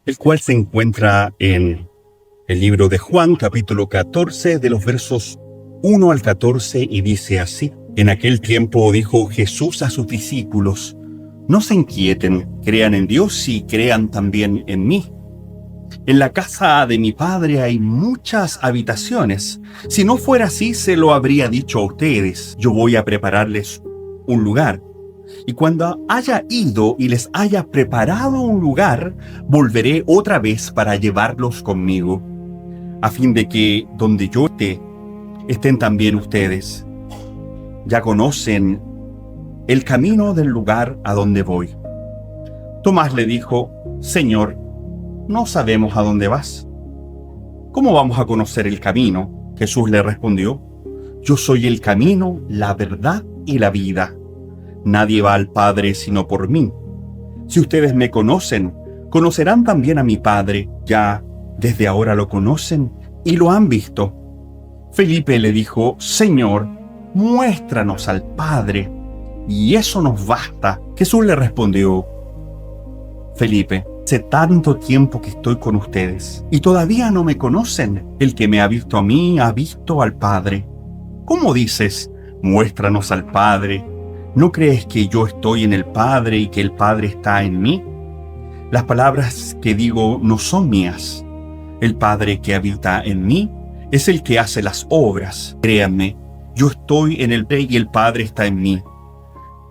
el cual se encuentra en el libro de Juan, capítulo 14, de los versos 1 al 14, y dice así: En aquel tiempo dijo Jesús a sus discípulos: No se inquieten, crean en Dios y crean también en mí. En la casa de mi Padre hay muchas habitaciones. Si no fuera así, se lo habría dicho a ustedes. Yo voy a prepararles un lugar. Y cuando haya ido y les haya preparado un lugar, volveré otra vez para llevarlos conmigo, a fin de que donde yo esté, estén también ustedes. Ya conocen el camino del lugar a donde voy. Tomás le dijo: Señor, no sabemos a dónde vas. ¿Cómo vamos a conocer el camino? Jesús le respondió: Yo soy el camino, la verdad y la vida. Nadie va al Padre sino por mí. Si ustedes me conocen, conocerán también a mi Padre. Ya desde ahora lo conocen y lo han visto. Felipe le dijo: Señor, muéstranos al Padre, y eso nos basta. Jesús le respondió: Felipe, hace tanto tiempo que estoy con ustedes, y todavía no me conocen. El que me ha visto a mí, ha visto al Padre. ¿Cómo dices, muéstranos al Padre? ¿No crees que yo estoy en el Padre y que el Padre está en mí? Las palabras que digo no son mías. El Padre que habita en mí es el que hace las obras. Créanme, yo estoy en el Padre y el Padre está en mí.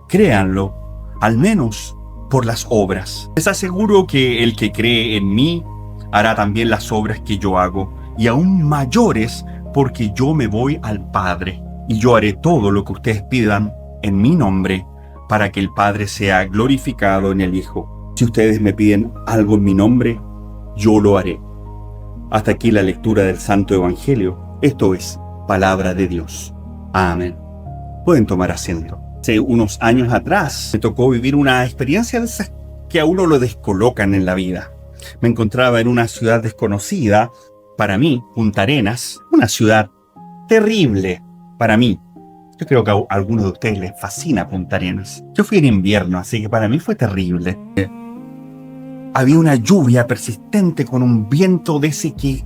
Créanlo, al menos por las obras. Les aseguro que el que cree en mí hará también las obras que yo hago, y aún mayores, porque yo me voy al Padre. Y yo haré todo lo que ustedes pidan en mi nombre, para que el Padre sea glorificado en el Hijo. Si ustedes me piden algo en mi nombre, yo lo haré. Hasta aquí la lectura del Santo Evangelio. Esto es palabra de Dios. Amén. Pueden tomar asiento. Hace unos años atrás me tocó vivir una experiencia de esas que a uno lo descolocan en la vida. Me encontraba en una ciudad desconocida para mí, Punta Arenas, una ciudad terrible para mí. Yo creo que a algunos de ustedes les fascina Punta Arenas. Yo fui en invierno, así que para mí fue terrible. Había una lluvia persistente con un viento de ese que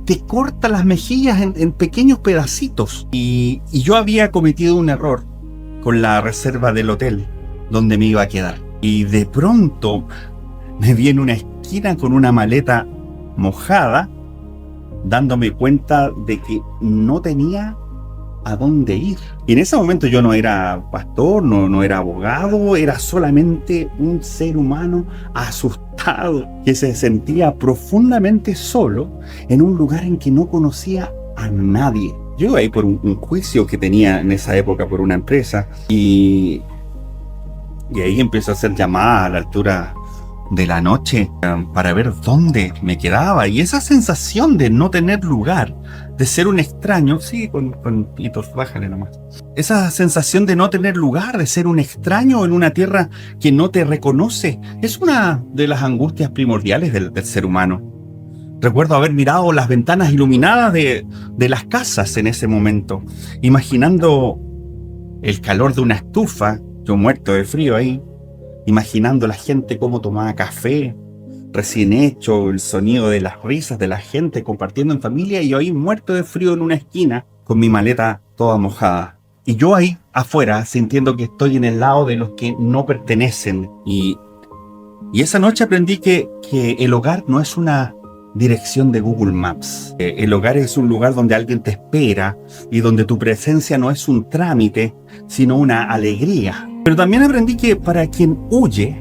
te corta las mejillas en pequeños pedacitos. Y yo había cometido un error con la reserva del hotel donde me iba a quedar. Y de pronto me vi en una esquina con una maleta mojada, dándome cuenta de que no tenía a dónde ir. Y en ese momento yo no era pastor, no era abogado, era solamente un ser humano asustado que se sentía profundamente solo en un lugar en que no conocía a nadie. Yo iba ahí por un juicio que tenía en esa época por una empresa, y ahí empecé a hacer llamadas a la altura de la noche para ver dónde me quedaba. Y esa sensación de no tener lugar, de ser un extraño, sí, con pitos, bájale nomás. Esa sensación de no tener lugar, de ser un extraño en una tierra que no te reconoce, es una de las angustias primordiales del ser humano. Recuerdo haber mirado las ventanas iluminadas de las casas en ese momento, imaginando el calor de una estufa, yo muerto de frío ahí, imaginando la gente cómo tomaba café recién hecho, el sonido de las risas de la gente compartiendo en familia, y yo ahí muerto de frío en una esquina con mi maleta toda mojada. Y yo ahí afuera sintiendo que estoy en el lado de los que no pertenecen. Y esa noche aprendí que el hogar no es una dirección de Google Maps. El hogar es un lugar donde alguien te espera y donde tu presencia no es un trámite, sino una alegría. Pero también aprendí que para quien huye,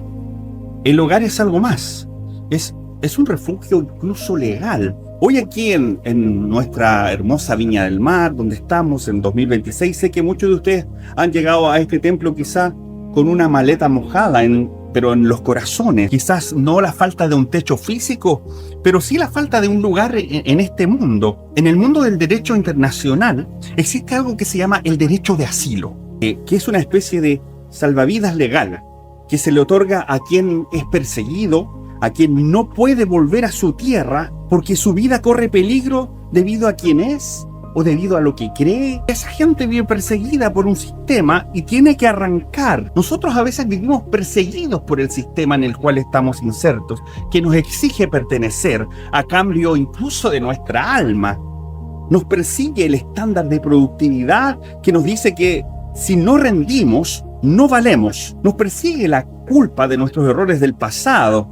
el hogar es algo más. Es un refugio incluso legal. Hoy aquí en nuestra hermosa Viña del Mar, donde estamos en 2026, sé que muchos de ustedes han llegado a este templo quizá con una maleta mojada, pero en los corazones. Quizás no la falta de un techo físico, pero sí la falta de un lugar en este mundo. En el mundo del derecho internacional existe algo que se llama el derecho de asilo, que es una especie de salvavidas legal que se le otorga a quien es perseguido, a quien no puede volver a su tierra porque su vida corre peligro debido a quién es o debido a lo que cree. Esa gente vive perseguida por un sistema y tiene que arrancar. Nosotros a veces vivimos perseguidos por el sistema en el cual estamos insertos, que nos exige pertenecer a cambio incluso de nuestra alma. Nos persigue el estándar de productividad que nos dice que si no rendimos, no valemos. Nos persigue la culpa de nuestros errores del pasado.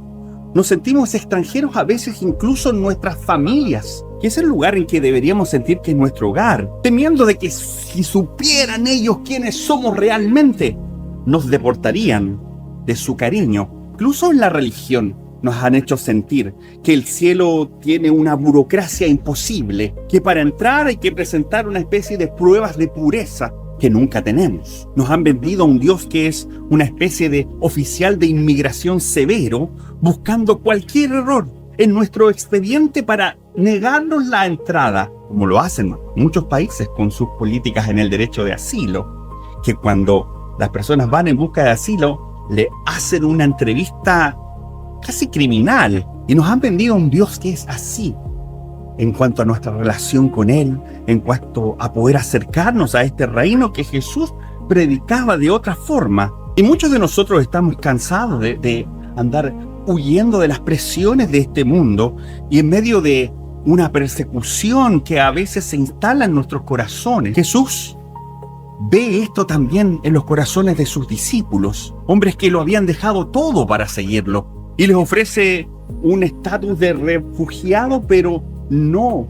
Nos sentimos extranjeros a veces incluso en nuestras familias, que es el lugar en que deberíamos sentir que es nuestro hogar, temiendo de que si supieran ellos quiénes somos realmente, nos deportarían de su cariño. Incluso en la religión nos han hecho sentir que el cielo tiene una burocracia imposible, que para entrar hay que presentar una especie de pruebas de pureza que nunca tenemos. Nos han vendido a un Dios que es una especie de oficial de inmigración severo, buscando cualquier error en nuestro expediente para negarnos la entrada, como lo hacen muchos países con sus políticas en el derecho de asilo, que cuando las personas van en busca de asilo, le hacen una entrevista casi criminal, y nos han vendido a un Dios que es así, en cuanto a nuestra relación con Él, en cuanto a poder acercarnos a este reino que Jesús predicaba de otra forma. Y muchos de nosotros estamos cansados de andar huyendo de las presiones de este mundo y en medio de una persecución que a veces se instala en nuestros corazones. Jesús ve esto también en los corazones de sus discípulos, hombres que lo habían dejado todo para seguirlo, y les ofrece un estatus de refugiado, pero no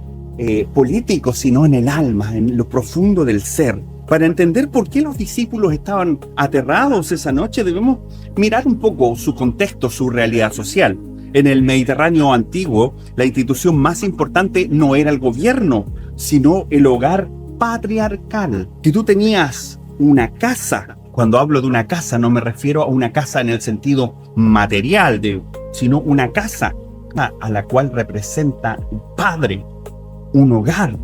político, sino en el alma, en lo profundo del ser. Para entender por qué los discípulos estaban aterrados esa noche, debemos mirar un poco su contexto, su realidad social. En el Mediterráneo antiguo, la institución más importante no era el gobierno, sino el hogar patriarcal. Que tú tenías una casa. Cuando hablo de una casa, no me refiero a una casa en el sentido material, sino una casa a la cual representa un padre, un hogar.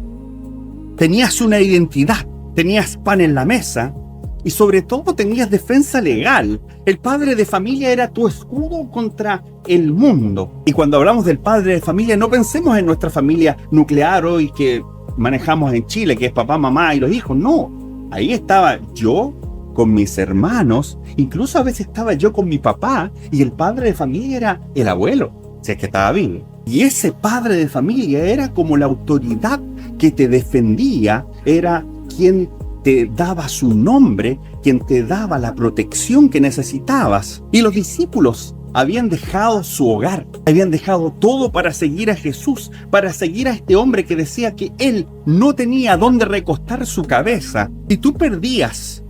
Tenías una identidad, tenías pan en la mesa y sobre todo tenías defensa legal. El padre de familia era tu escudo contra el mundo. Y cuando hablamos del padre de familia, no pensemos en nuestra familia nuclear hoy que manejamos en Chile, que es papá, mamá y los hijos. No, ahí estaba yo con mis hermanos, incluso a veces estaba yo con mi papá, y el padre de familia era el abuelo, si es que estaba vivo. Y ese padre de familia era como la autoridad que te defendía, era quien te daba su nombre, quien te daba la protección que necesitabas. Y los discípulos habían dejado su hogar, habían dejado todo para seguir a Jesús, para seguir a este hombre que decía que él no tenía dónde recostar su cabeza. Si tú perdías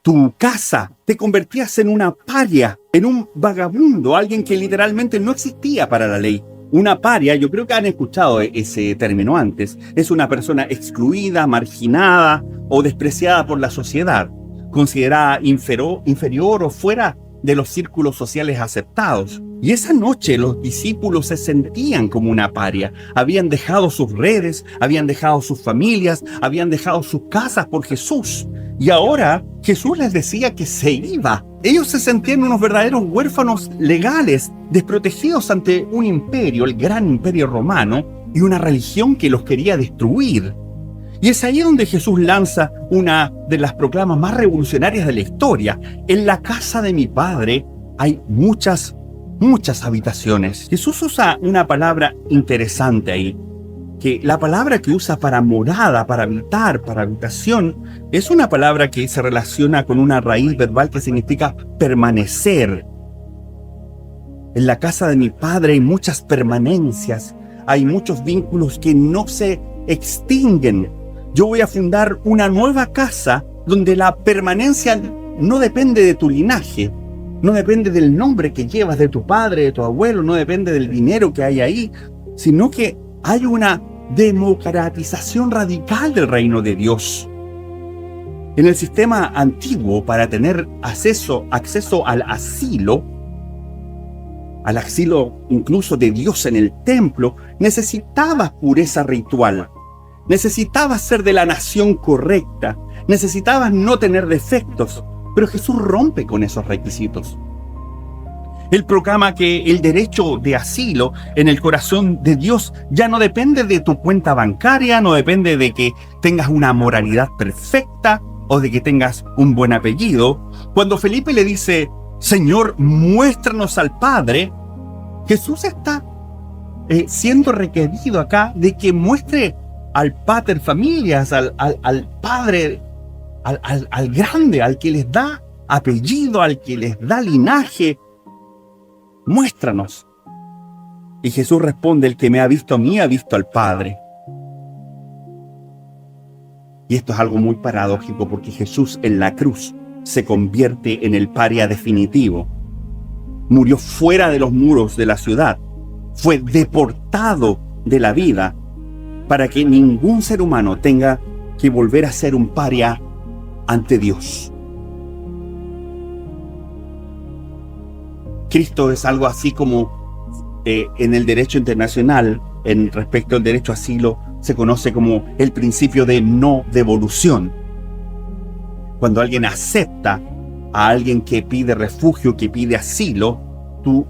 tu casa, te convertías en una paria, en un vagabundo, alguien que literalmente no existía para la ley. Una paria, yo creo que han escuchado ese término antes, es una persona excluida, marginada o despreciada por la sociedad, considerada inferior o fuera de los círculos sociales aceptados. Y esa noche los discípulos se sentían como una paria. Habían dejado sus redes, habían dejado sus familias, habían dejado sus casas por Jesús. Y ahora Jesús les decía que se iba. Ellos se sentían unos verdaderos huérfanos legales, desprotegidos ante un imperio, el gran imperio romano, y una religión que los quería destruir. Y es ahí donde Jesús lanza una de las proclamas más revolucionarias de la historia. En la casa de mi Padre hay muchas habitaciones. Jesús usa una palabra interesante ahí, que la palabra que usa para morada, para habitar, para habitación, es una palabra que se relaciona con una raíz verbal que significa permanecer. En la casa de mi Padre hay muchas permanencias, hay muchos vínculos que no se extinguen. Yo voy a fundar una nueva casa donde la permanencia no depende de tu linaje, no depende del nombre que llevas de tu padre, de tu abuelo, no depende del dinero que hay ahí, sino que hay una democratización radical del reino de Dios. En el sistema antiguo, para tener acceso al asilo incluso de Dios en el templo, necesitabas pureza ritual, necesitabas ser de la nación correcta, necesitabas no tener defectos, pero Jesús rompe con esos requisitos. Él proclama que el derecho de asilo en el corazón de Dios ya no depende de tu cuenta bancaria, no depende de que tengas una moralidad perfecta o de que tengas un buen apellido. Cuando Felipe le dice, Señor, muéstranos al Padre, Jesús está siendo requerido acá de que muestre al pater familias, al Padre, al grande, al que les da apellido, al que les da linaje. Muéstranos. Y Jesús responde, el que me ha visto a mí ha visto al Padre. Y esto es algo muy paradójico porque Jesús en la cruz se convierte en el paria definitivo. Murió fuera de los muros de la ciudad. Fue deportado de la vida para que ningún ser humano tenga que volver a ser un paria ante Dios. Cristo es algo así como en el derecho internacional, en respecto al derecho a asilo, se conoce como el principio de no devolución. Cuando alguien acepta a alguien que pide refugio, que pide asilo, tú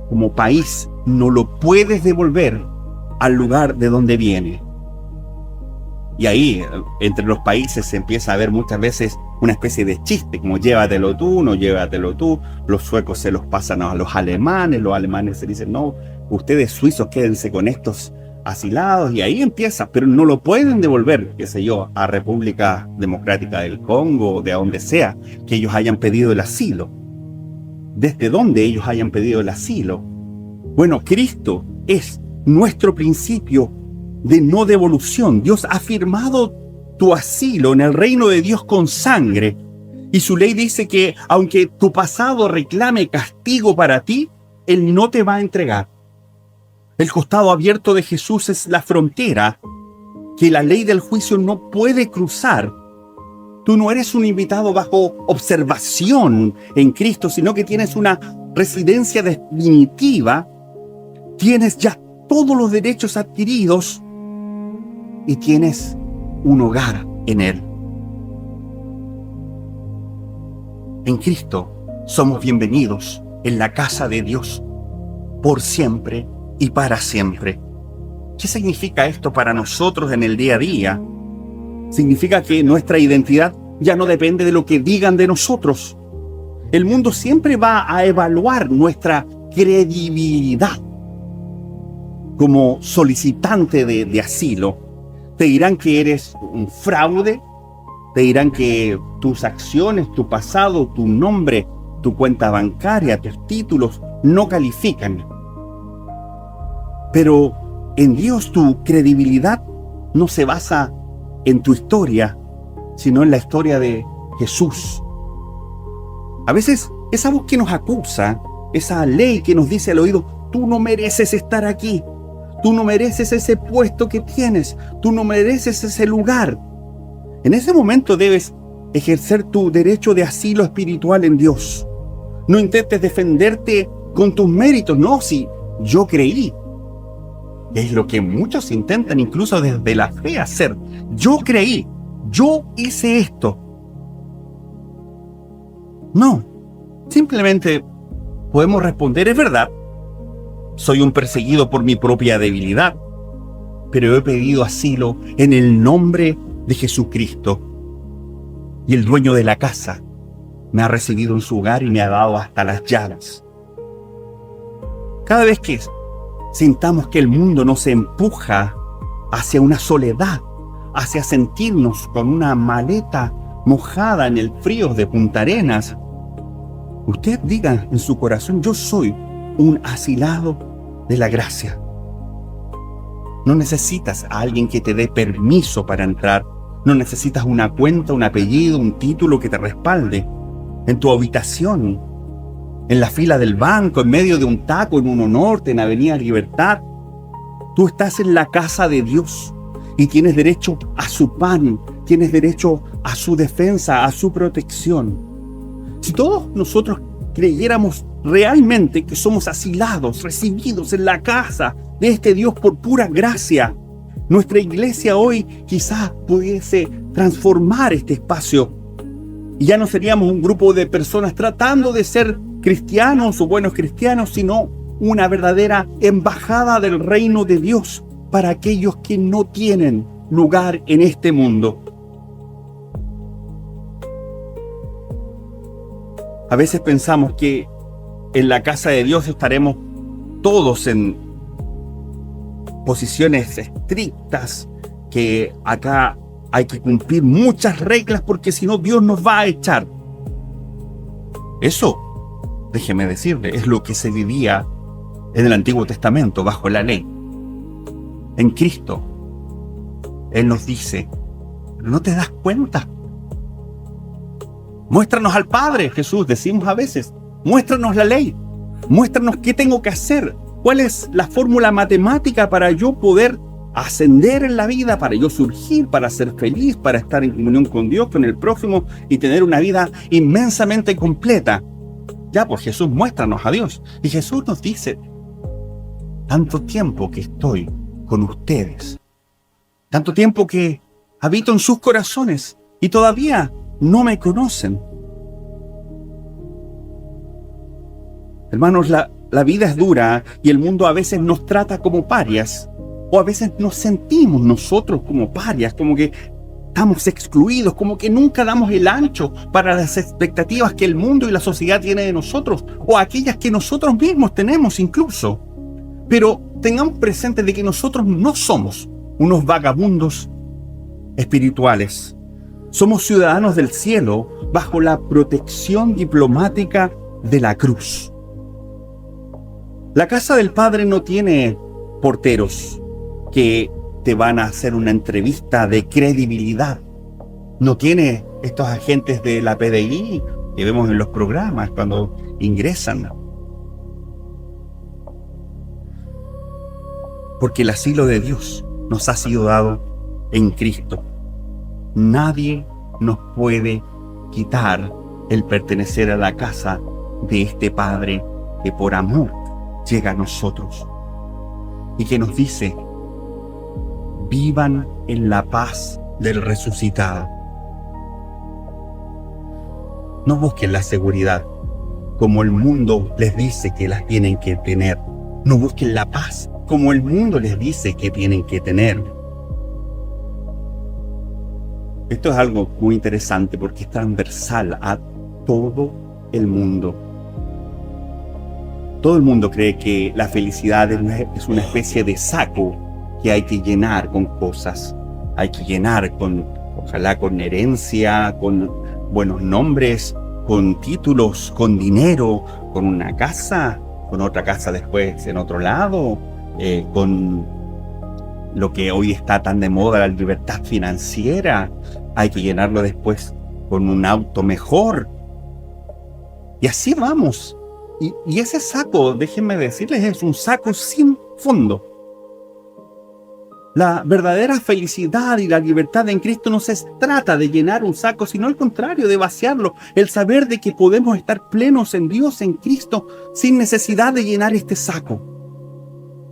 como país no lo puedes devolver al lugar de donde viene. Y ahí, entre los países, se empieza a ver muchas veces una especie de chiste, como llévatelo tú, no llévatelo tú. Los suecos se los pasan a los alemanes se dicen, no, ustedes suizos quédense con estos asilados, y ahí empieza, pero no lo pueden devolver, qué sé yo, a República Democrática del Congo, de a donde sea que ellos hayan pedido el asilo. Desde donde ellos hayan pedido el asilo. Bueno, Cristo es nuestro principio de no devolución. Dios ha firmado tu asilo en el reino de Dios con sangre. Y su ley dice que aunque tu pasado reclame castigo para ti, Él no te va a entregar. El costado abierto de Jesús es la frontera que la ley del juicio no puede cruzar. Tú no eres un invitado bajo observación en Cristo, sino que tienes una residencia definitiva. Tienes ya todos los derechos adquiridos y tienes un hogar en Él. En Cristo somos bienvenidos en la casa de Dios por siempre y para siempre. ¿Qué significa esto para nosotros en el día a día? Significa que nuestra identidad ya no depende de lo que digan de nosotros. El mundo siempre va a evaluar nuestra credibilidad como solicitante de asilo. Te dirán que eres un fraude, te dirán que tus acciones, tu pasado, tu nombre, tu cuenta bancaria, tus títulos no califican. Pero en Dios tu credibilidad no se basa en tu historia, sino en la historia de Jesús. A veces esa voz que nos acusa, esa ley que nos dice al oído, tú no mereces estar aquí, tú no mereces ese puesto que tienes, tú no mereces ese lugar. En ese momento debes ejercer tu derecho de asilo espiritual en Dios. No intentes defenderte con tus méritos, no, si yo creí. Es lo que muchos intentan incluso desde la fe hacer. Yo creí, yo hice esto. No, simplemente podemos responder, es verdad, soy un perseguido por mi propia debilidad, pero he pedido asilo en el nombre de Jesucristo. Y el dueño de la casa me ha recibido en su hogar y me ha dado hasta las llaves. Cada vez que sintamos que el mundo nos empuja hacia una soledad, hacia sentirnos con una maleta mojada en el frío de Punta Arenas, usted diga en su corazón, yo soy un asilado de la gracia. No necesitas a alguien que te dé permiso para entrar. No necesitas una cuenta, un apellido, un título que te respalde. En tu habitación, en la fila del banco, en medio de un taco en Uno Norte, en Avenida Libertad, tú estás en la casa de Dios y tienes derecho a su pan, tienes derecho a su defensa, a su protección. Si todos nosotros creyéramos realmente que somos asilados, recibidos en la casa de este Dios por pura gracia, nuestra iglesia hoy quizás pudiese transformar este espacio y ya no seríamos un grupo de personas tratando de ser cristianos o buenos cristianos, sino una verdadera embajada del reino de Dios para aquellos que no tienen lugar en este mundo. A veces pensamos que en la casa de Dios estaremos todos en posiciones estrictas, que acá hay que cumplir muchas reglas porque si no Dios nos va a echar. Eso, déjeme decirle, es lo que se vivía en el Antiguo Testamento bajo la ley. En Cristo, Él nos dice, ¿no te das cuenta? Muéstranos al Padre, Jesús, decimos a veces. Muéstranos la ley. Muéstranos qué tengo que hacer. ¿Cuál es la fórmula matemática para yo poder ascender en la vida, para yo surgir, para ser feliz, para estar en comunión con Dios, con el prójimo y tener una vida inmensamente completa? Ya, pues Jesús, muéstranos a Dios. Y Jesús nos dice, tanto tiempo que estoy con ustedes, tanto tiempo que habito en sus corazones y todavía no me conocen. Hermanos, la vida es dura y el mundo a veces nos trata como parias, o a veces nos sentimos nosotros como parias, como que estamos excluidos, como que nunca damos el ancho para las expectativas que el mundo y la sociedad tiene de nosotros, o aquellas que nosotros mismos tenemos incluso. Pero tengamos presente de que nosotros no somos unos vagabundos espirituales. Somos ciudadanos del cielo bajo la protección diplomática de la cruz. La casa del Padre no tiene porteros que te van a hacer una entrevista de credibilidad. No tiene estos agentes de la PDI que vemos en los programas cuando ingresan. Porque el asilo de Dios nos ha sido dado en Cristo. Nadie nos puede quitar el pertenecer a la casa de este Padre que por amor llega a nosotros y que nos dice, vivan en la paz del resucitado. No busquen la seguridad como el mundo les dice que las tienen que tener. No busquen la paz como el mundo les dice que tienen que tener. Esto es algo muy interesante porque es transversal a todo el mundo. Todo el mundo cree que la felicidad es una especie de saco que hay que llenar con cosas. Hay que llenar ojalá con herencia, con buenos nombres, con títulos, con dinero, con una casa, con otra casa después en otro lado, con lo que hoy está tan de moda, la libertad financiera. Hay que llenarlo después con un auto mejor. Y así vamos. Y ese saco, déjenme decirles, es un saco sin fondo. La verdadera felicidad y la libertad en Cristo no se trata de llenar un saco, sino al contrario, de vaciarlo. El saber de que podemos estar plenos en Dios, en Cristo, sin necesidad de llenar este saco.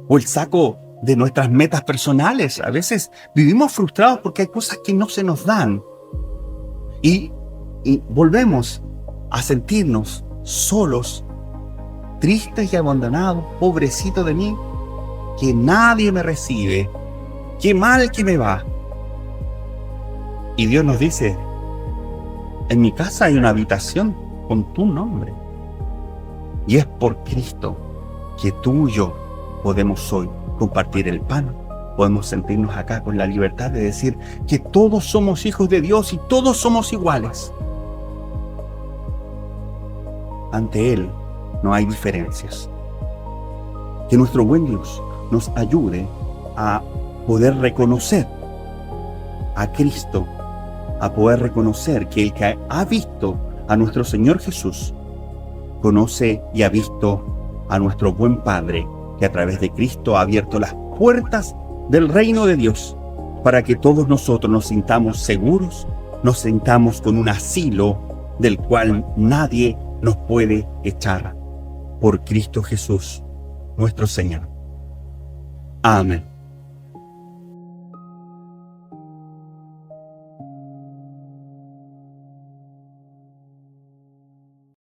O el saco de nuestras metas personales. A veces vivimos frustrados porque hay cosas que no se nos dan. Y volvemos a sentirnos solos, tristes y abandonados. Pobrecito de mí, que nadie me recibe. Qué mal que me va. Y Dios nos dice, en mi casa hay una habitación con tu nombre. Y es por Cristo que tú y yo podemos hoy compartir el pan. Podemos sentirnos acá con la libertad de decir que todos somos hijos de Dios y todos somos iguales. Ante Él no hay diferencias. Que nuestro buen Dios nos ayude a poder reconocer a Cristo, a poder reconocer que el que ha visto a nuestro Señor Jesús, conoce y ha visto a nuestro buen Padre, que a través de Cristo ha abierto las puertas del reino de Dios para que todos nosotros nos sintamos seguros, nos sintamos con un asilo del cual nadie nos puede echar, por Cristo Jesús, nuestro Señor. Amén.